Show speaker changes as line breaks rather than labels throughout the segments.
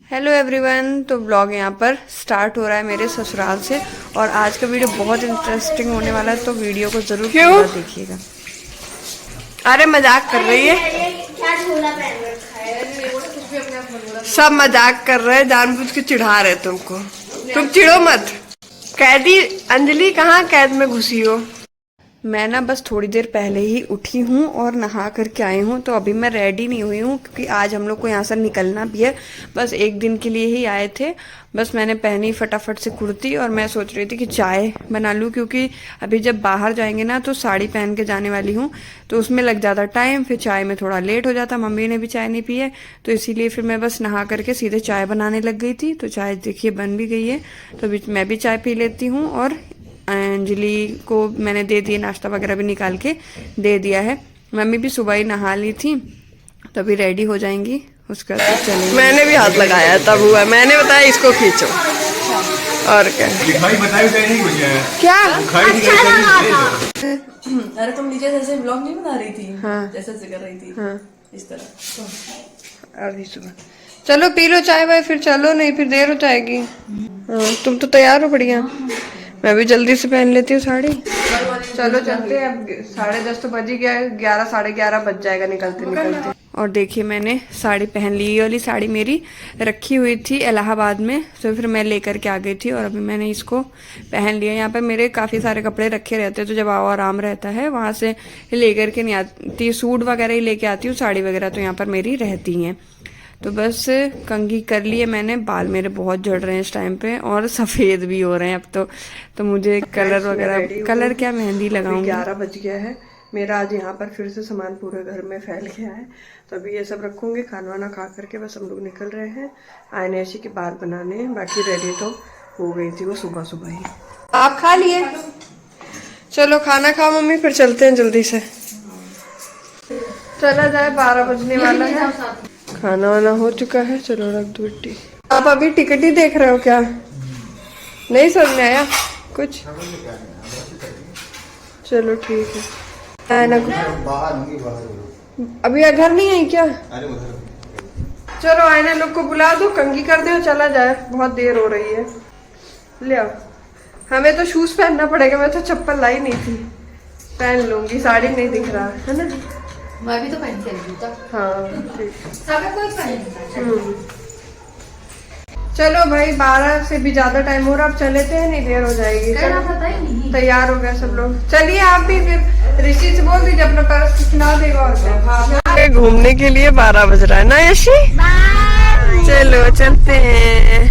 Hello everyone. तो blog यहाँ पर स्टार्ट हो रहा है मेरे ससुराल से और आज का वीडियो बहुत इंटरेस्टिंग होने वाला है, तो वीडियो को जरूर पूरा देखिएगा। अरे मजाक कर रही है, सब मजाक कर रहे हैं, जानबूझ के चिढ़ा रहे तुमको। तुम चिढ़ो मत। कैदी अंजलि कहाँ कैद में घुसी हो? मैं ना बस थोड़ी देर पहले ही उठी हूँ और नहा करके आई हूँ, तो अभी मैं रेडी नहीं हुई हूँ क्योंकि आज हम लोग को यहाँ से निकलना भी है। बस एक दिन के लिए ही आए थे। बस मैंने पहनी फटाफट से कुर्ती और मैं सोच रही थी कि चाय बना लूँ, क्योंकि अभी जब बाहर जाएंगे ना तो साड़ी पहन के जाने वाली हूँ, तो उसमें लग जाता टाइम, फिर चाय में थोड़ा लेट हो जाता। मम्मी ने भी चाय नहीं पी है, तो इसीलिए फिर मैं बस नहा करके सीधे चाय बनाने लग गई थी। तो चाय देखिए बन भी गई है, तो अभी मैं भी चाय पी लेती हूँ। और अंजलि को मैंने दे दिए, नाश्ता वगैरह भी निकाल के दे दिया है। मम्मी भी सुबह ही नहा ली थी, तो अभी रेडी हो जाएंगी, उसका तो चलेंगे। मैंने भी हाथ लगाया तब हुआ, मैंने बताया इसको खींचो। और क्या क्या
अरे तुम नीचे जैसे ब्लॉग नहीं बना रही थी? हाँ। जैसे कर रही थी।
हाँ।
इस तरह
अभी सुबह चलो पी लो चाय वाय, फिर चलो, नहीं फिर देर हो जाएगी। हाँ, तुम तो तैयार हो बढ़िया। मैं भी जल्दी से पहन लेती हूँ साड़ी। चलो चलते हैं, अब 10:30 तो बज ही गया है, 11 साढ़े 11 बज जाएगा निकलते निकलते। और देखिए मैंने साड़ी पहन ली। ये वाली साड़ी मेरी रखी हुई थी इलाहाबाद में, तो फिर मैं लेकर के आ गई थी और अभी मैंने इसको पहन लिया। यहाँ पर मेरे काफ़ी सारे कपड़े रखे रहते हैं, तो जब आओ आराम रहता है, वहाँ से लेकर के नहीं आती। सूट वगैरह ही लेके आती हूँ, साड़ी वगैरह तो यहाँ पर मेरी रहती हैं। तो बस कंघी कर लिए मैंने। बाल मेरे बहुत झड़ रहे हैं इस टाइम पे और सफ़ेद भी हो रहे हैं अब तो मुझे कलर वगैरह, कलर क्या, मेहंदी लगाऊंगी। 11 बज गया है मेरा। आज यहाँ पर फिर से सामान पूरे घर में फैल गया है, तो अभी ये सब रखूंगी। खाना वाना खा करके बस हम लोग निकल रहे हैं आयनेशी के बाल बनाने। बाकी रेडी तो हो गई थी वो सुबह सुबह ही। आप खा लिए? चलो खाना खाओ मम्मी, फिर चलते हैं जल्दी से। चला जाए, 12 बजने वाला है। खाना वाना हो चुका है, चलो रख दो टी। आप अभी टिकट ही देख रहे हो क्या? नहीं समझ में आया कुछ? चलो ठीक है ना। अभी घर नहीं आई क्या? चलो आयना लोग को बुला दो, कंघी कर दो, चला जाए, बहुत देर हो रही है। ले आओ। हमें तो शूज पहनना पड़ेगा, मैं तो चप्पल लाई नहीं थी, पहन लूंगी। साड़ी नहीं दिख रहा है ना?
मैं भी तो पहन के आई हूं।
हाँ ठीक।
सब कोई पहन।
चलो भाई 12 से भी ज्यादा टाइम हो रहा, अब चले थे, नहीं देर हो जाएगी। तैयार हो गए सब लोग, चलिए आप भी। फिर ऋषि से बोल दीजिए अपना पर्स खिला देगा। और घूमने के लिए 12 बज रहा है ना यशी? चलो चलते हैं।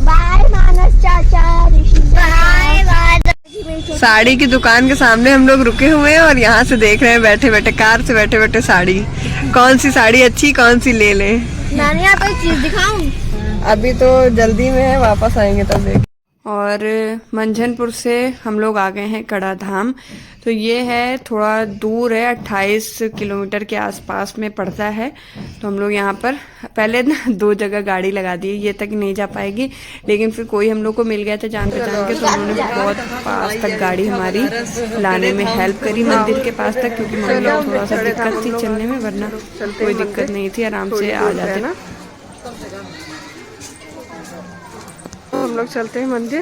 बाय मानस चाचा, बाय बाय।
साड़ी की दुकान के सामने हम लोग रुके हुए हैं और यहाँ से देख रहे हैं बैठे बैठे, कार से बैठे बैठे साड़ी, कौन सी साड़ी अच्छी, कौन सी ले लें।
नानी आपको एक चीज दिखाऊं?
अभी तो जल्दी में है, वापस आएंगे तब देख। और मंझनपुर से हम लोग आ गए हैं कड़ा धाम। तो ये है थोड़ा दूर है, 28 किलोमीटर के आसपास में पड़ता है। तो हम लोग यहाँ पर पहले ना 2 जगह गाड़ी लगा दी, ये तक नहीं जा पाएगी, लेकिन फिर कोई हम लोग को मिल गया था जान पहचान के, तो उन्होंने बहुत पास तक गाड़ी हमारी लाने में हेल्प करी मंदिर के पास तक, क्योंकि मम्मी को थोड़ा सा दिक्कत थी चलने में, वरना कोई दिक्कत नहीं थी, आराम से आ जाते ना। हम लोग चलते हैं मंदिर।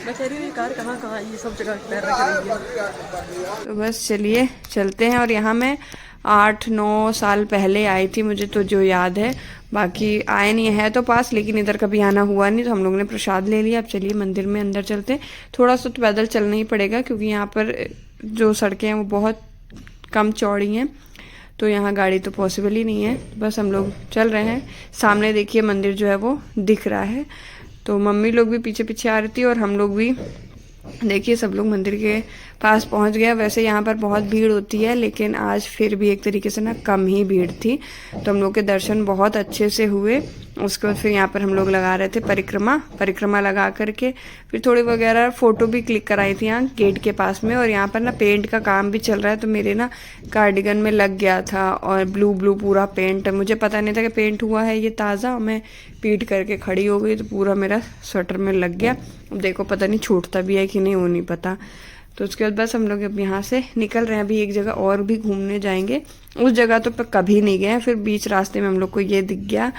कार कहाँ ये सब जगह पैर रख रही है।
तो बस चलिए चलते हैं। और यहाँ मैं 8-9 साल पहले आई थी, मुझे तो जो याद है, बाकी आए नहीं है तो पास, लेकिन इधर कभी आना हुआ नहीं, तो हम लोग ने प्रसाद ले लिया। अब चलिए मंदिर में अंदर चलते हैं। थोड़ा सा तो पैदल चलना ही पड़ेगा, क्योंकि यहाँ पर जो सड़कें हैं वो बहुत कम चौड़ी हैं, तो यहाँ गाड़ी तो पॉसिबल ही नहीं है। बस हम लोग चल रहे हैं। सामने देखिए मंदिर जो है वो दिख रहा है, तो मम्मी लोग भी पीछे पीछे आ रही थी और हम लोग भी। देखिए सब लोग मंदिर के पास पहुंच गए। वैसे यहाँ पर बहुत भीड़ होती है, लेकिन आज फिर भी एक तरीके से ना कम ही भीड़ थी, तो हम लोग के दर्शन बहुत अच्छे से हुए। उसके बाद फिर यहाँ पर हम लोग लगा रहे थे परिक्रमा लगा करके, फिर थोड़ी वगैरह फ़ोटो भी क्लिक कराई थी यहाँ गेट के पास में। और यहाँ पर ना पेंट का काम भी चल रहा है, तो मेरे ना कार्डिगन में लग गया था और ब्लू पूरा पेंट, मुझे पता नहीं था कि पेंट हुआ है ये ताज़ा। मैं पीट करके खड़ी हो गई तो पूरा मेरा स्वेटर में लग गया। अब देखो पता नहीं छूटता भी है कि नहीं, वो नहीं पता। तो उसके बाद बस हम लोग अब यहाँ से निकल रहे हैं। अभी एक जगह और भी घूमने जाएंगे, उस जगह तो कभी नहीं गए हैं। फिर बीच रास्ते में हम लोग को ये दिख गया,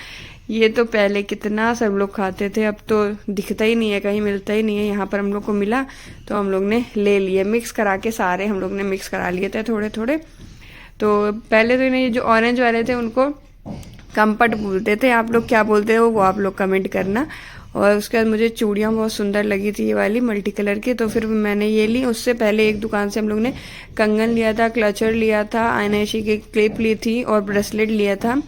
ये तो पहले कितना सब लोग खाते थे, अब तो दिखता ही नहीं है, कहीं मिलता ही नहीं है। यहाँ पर हम लोग को मिला तो हम लोग ने ले लिए, मिक्स करा के सारे हम लोग ने मिक्स करा लिए थे थोड़े थोड़े। तो पहले तो इन्हें ये जो ऑरेंज वाले थे उनको कम्पट बोलते थे, आप लोग क्या बोलते हो वो आप लोग कमेंट करना। और उसके बाद मुझे चूड़ियाँ बहुत सुंदर लगी थी ये वाली मल्टी कलर की, तो फिर मैंने ये ली। उससे पहले एक दुकान से हम लोग ने कंगन लिया था, क्लचर लिया था, आयनाशी की क्लिप ली थी और ब्रेसलेट लिया था।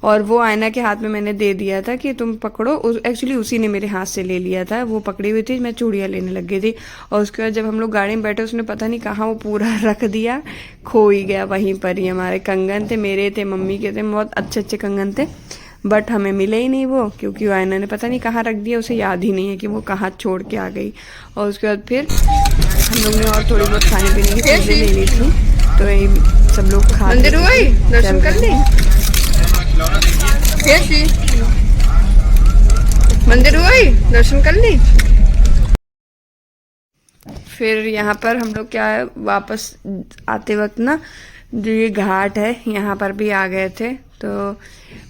और वो आयना के हाथ में मैंने दे दिया था कि तुम पकड़ो, एक्चुअली उसी ने मेरे हाथ से ले लिया था, वो पकड़ी हुई थी, मैं चूड़ियाँ लेने लग गई थी। और उसके बाद जब हम लोग गाड़ी में बैठे उसने पता नहीं कहाँ वो पूरा रख दिया, खो ही गया वहीं पर ही। हमारे कंगन थे, मेरे थे, मम्मी के थे, बहुत अच्छे अच्छे कंगन थे, बट हमें मिले ही नहीं वो, क्योंकि वो आयना ने पता नहीं कहाँ रख दिया, उसे याद ही नहीं है कि वो कहाँ छोड़ के आ गई। और उसके बाद फिर हम लोग ने और थोड़ी बहुत खाने पीने की चीज़ें ले ली थी, तो यही सब लोग खा
मंदिर हुआ ही दर्शन कर ली, मंदिर हुआ ही दर्शन कर ली।
फिर यहाँ पर हम लोग क्या है, वापस आते वक्त ना जो ये घाट है यहाँ पर भी आ गए थे। तो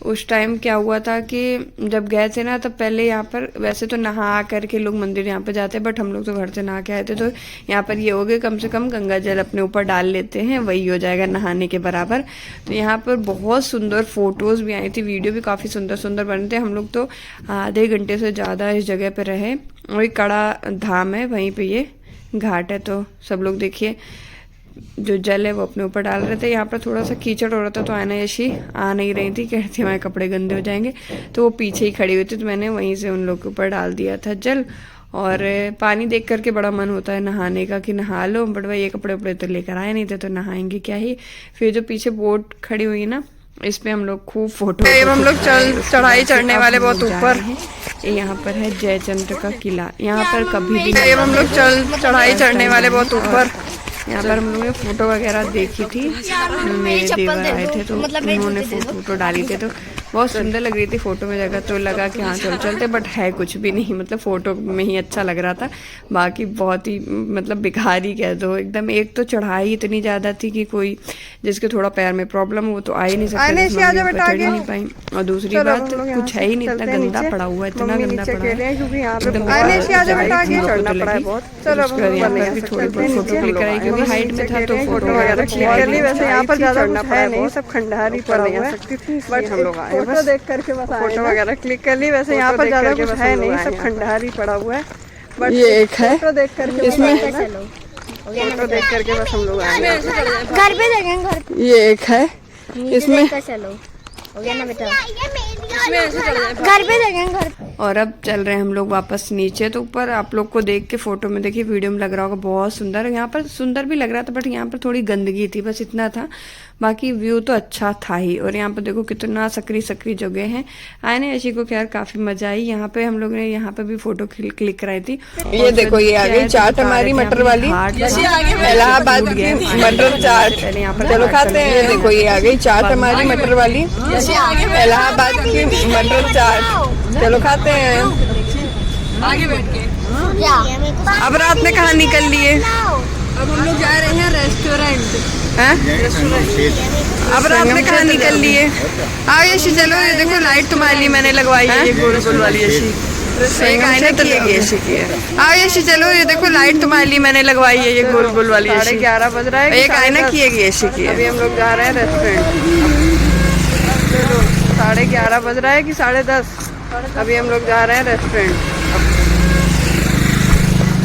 उस टाइम क्या हुआ था कि जब गए थे ना, तब पहले यहाँ पर वैसे तो नहा करके लोग मंदिर यहाँ पर जाते हैं, बट हम लोग तो घर से नहा के आए थे, तो यहाँ पर ये हो गए कम से कम गंगा जल अपने ऊपर डाल लेते हैं, वही हो जाएगा नहाने के बराबर। तो यहाँ पर बहुत सुंदर फोटोज़ भी आई थी, वीडियो भी काफ़ी सुंदर सुंदर बने थे। हम लोग तो आधे घंटे से ज़्यादा इस जगह पर रहे। वही कड़ा धाम है, वहीं पर ये घाट है। तो सब लोग देखिए जो जल है वो अपने ऊपर डाल रहे थे। यहाँ पर थोड़ा सा कीचड़ हो रहा था, तो आयनाशी आ नहीं रही थी, कहती हमारे कपड़े गंदे हो जाएंगे, तो वो पीछे ही खड़ी हुई थी, तो मैंने वहीं से उन लोग के ऊपर डाल दिया था जल। और पानी देख करके बड़ा मन होता है नहाने का कि नहा लो, बट वह ये कपड़े उपड़े तो लेकर आए नहीं थे, तो नहाएंगे क्या ही। फिर जो पीछे बोट खड़ी हुई ना, इस पे हम लोग खूब फोटो,
हम लोग चढ़ाई चढ़ने वाले बहुत ऊपर।
यहाँ पर है जयचंद्र का किला, यहाँ पर कभी भी
हम लोग चढ़ाई चढ़ने वाले बहुत ऊपर।
यहाँ पर हम लोगों ने फोटो वगैरह देखी थी, मेरे देवर आए थे तो उन्होंने फोटो डाली थी, तो बहुत सुंदर लग रही थी फोटो में जगह, तो लगा कि हाँ चल चलते, बट है कुछ भी नहीं, मतलब फोटो में ही अच्छा लग रहा था, बाकी बहुत ही मतलब बेकार ही कह दो एकदम। एक तो चढ़ाई इतनी ज़्यादा थी कि कोई जिसके थोड़ा पैर में प्रॉब्लम हो तो आ ही नहीं सकता, चढ़ ही नहीं पाई। और दूसरी बात कुछ है ही नहीं, इतना गंदा पड़ा हुआ है, इतना गंदा पड़ा है एकदम। थोड़ी बहुत फोटो क्लिक कराई क्योंकि हाइट में था, तो फोटो वगैरह
वैसे यहाँ पर ज्यादा कुछ है नहीं, सब खंडहर पड़ा हुआ है, बट हम लोग आए फोटो देख करके बस फोटो वगैरह क्लिक कर ली। वैसे यहाँ पर ज्यादा कुछ है नहीं, सब खंडहर ही पड़ा हुआ है, बट ये एक है फोटो देख करके, इसमें फोटो देख करके बस हम लोग आए।
घर पे देखेंगे, घर पे
ये एक है, इसमें
चलो हो गया ना बेटा, घर पे देखेंगे, घर पे।
और अब चल रहे हैं हम लोग वापस नीचे। तो ऊपर आप लोग को देख के फोटो में देखिए, वीडियो में लग रहा होगा बहुत सुंदर, यहाँ पर सुंदर भी लग रहा था, बट यहाँ पर थोड़ी गंदगी थी, बस इतना था, बाकी व्यू तो अच्छा था ही। और यहाँ पर देखो कितना सकरी सकरी जगह है, आने ऐसी को खैर काफी मजा आई। यहाँ पे हम लोग ने यहाँ पे भी फोटो क्लिक कराई थी।
ये देखो ये आ गई चाट हमारी मटर वाली, इलाहाबाद की मटर चाट, चलो खाते हैं। ये देखो ये आ गई चाट हमारी मटर वाली, इलाहाबाद की मटर चाट, चलो खाते हैं।
आगे बैठ के
अब रात में कहाँ निकल लिए,
अब हम लोग जा रहे हैं रेस्टोरेंट।
अब रात में कहाँ निकल लिए। आओ यशी चलो, ये देखो लाइट तुम्हारे लिए मैंने लगवाई है, ये गोल गोल वाली यशी, एक आईना की है यशी की है। आओ यशी चलो, ये देखो लाइट तुम्हारे लिए मैंने लगवाई है, ये गोल गोल वाली। 11:30 बज रहा है, एक आईना की है यशी की। अभी हम लोग जा रहे हैं रेस्टोरेंट, 11:30 बज रहा है कि 10:30, अभी हम लोग जा रहे हैं रेस्टोरेंट।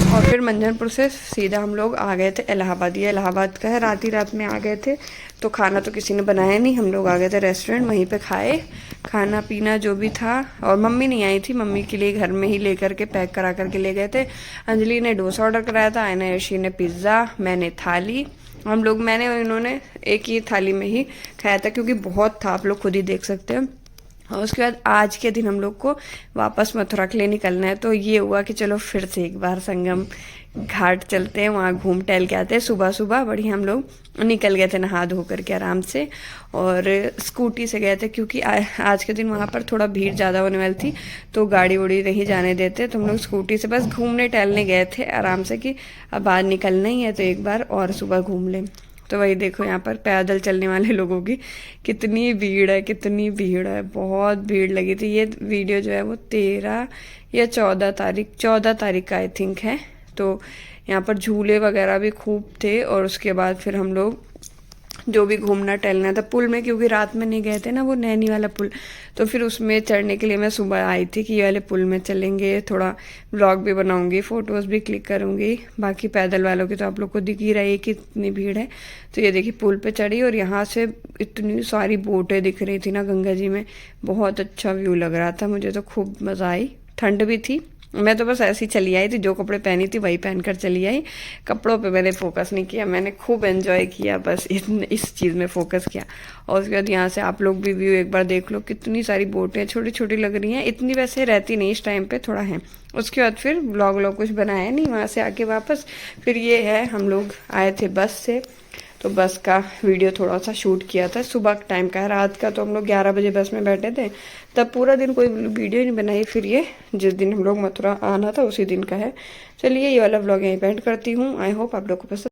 और फिर मंझनपुर से सीधा हम लोग आ गए थे इलाहाबाद। ये इलाहाबाद का है, रात में आ गए थे, तो खाना तो किसी ने बनाया नहीं, हम लोग आ गए थे रेस्टोरेंट, वहीं पे खाए खाना पीना जो भी था। और मम्मी नहीं आई थी, मम्मी के लिए घर में ही लेकर के पैक करा करके ले गए थे। अंजलि ने डोसा ऑर्डर कराया था, आयना यशी ने पिज़्ज़ा, मैंने थाली, मैंने और इन्होंने एक ही थाली में ही खाया था, क्योंकि बहुत था, आप लोग खुद ही देख सकते हैं। और उसके बाद आज के दिन हम लोग को वापस मथुरा के लिए निकलना है, तो ये हुआ कि चलो फिर से एक बार संगम घाट चलते हैं, वहाँ घूम टहल के आते हैं। सुबह सुबह बढ़िया हम लोग निकल गए थे नहा धो करके आराम से, और स्कूटी से गए थे, क्योंकि आज के दिन वहाँ पर थोड़ा भीड़ ज़्यादा होने वाली थी, तो गाड़ी उड़ी नहीं जाने देते, तो हम लोग स्कूटी से बस घूमने टहलने गए थे आराम से, कि अब आज निकलना ही है तो एक बार और सुबह घूम लें। तो वही देखो यहाँ पर पैदल चलने वाले लोगों की कितनी भीड़ है, कितनी भीड़ है, बहुत भीड़ लगी थी। ये वीडियो जो है वो 13 या 14 तारीख का आई थिंक है। तो यहाँ पर झूले वगैरह भी खूब थे और उसके बाद फिर हम लोग जो भी घूमना टहलना था पुल में, क्योंकि रात में नहीं गए थे ना वो नैनी वाला पुल, तो फिर उसमें चढ़ने के लिए मैं सुबह आई थी कि ये वाले पुल में चलेंगे, थोड़ा व्लॉग भी बनाऊंगी, फ़ोटोज़ भी क्लिक करूंगी। बाकी पैदल वालों की तो आप लोग को दिख ही रही है कि इतनी भीड़ है। तो ये देखिए पुल पे चढ़ी और यहाँ से इतनी सारी बोटें दिख रही थी ना गंगा जी में, बहुत अच्छा व्यू लग रहा था। मुझे तो खूब मज़ा आई, ठंड भी थी। मैं तो बस ऐसी चली आई थी, जो कपड़े पहनी थी वही पहनकर चली आई, कपड़ों पे मैंने फोकस नहीं किया, मैंने खूब एंजॉय किया, बस इस चीज़ में फोकस किया। और उसके बाद यहाँ से आप लोग भी व्यू एक बार देख लो, कितनी सारी बोटें छोटी छोटी लग रही हैं, इतनी वैसे रहती नहीं इस टाइम पे, थोड़ा है। उसके बाद फिर व्लॉग कुछ बनाया नहीं, वहाँ से आके वापस फिर ये है, हम लोग आए थे बस से, तो बस का वीडियो थोड़ा सा शूट किया था। सुबह टाइम का है, रात का तो हम लोग 11 बजे बस में बैठे थे, तब पूरा दिन कोई वीडियो नहीं बनाई। फिर ये जिस दिन हम लोग मथुरा आना था उसी दिन का है। चलिए ये वाला व्लॉग यहीं पे एंड करती हूँ। आई होप आप लोग को पसंद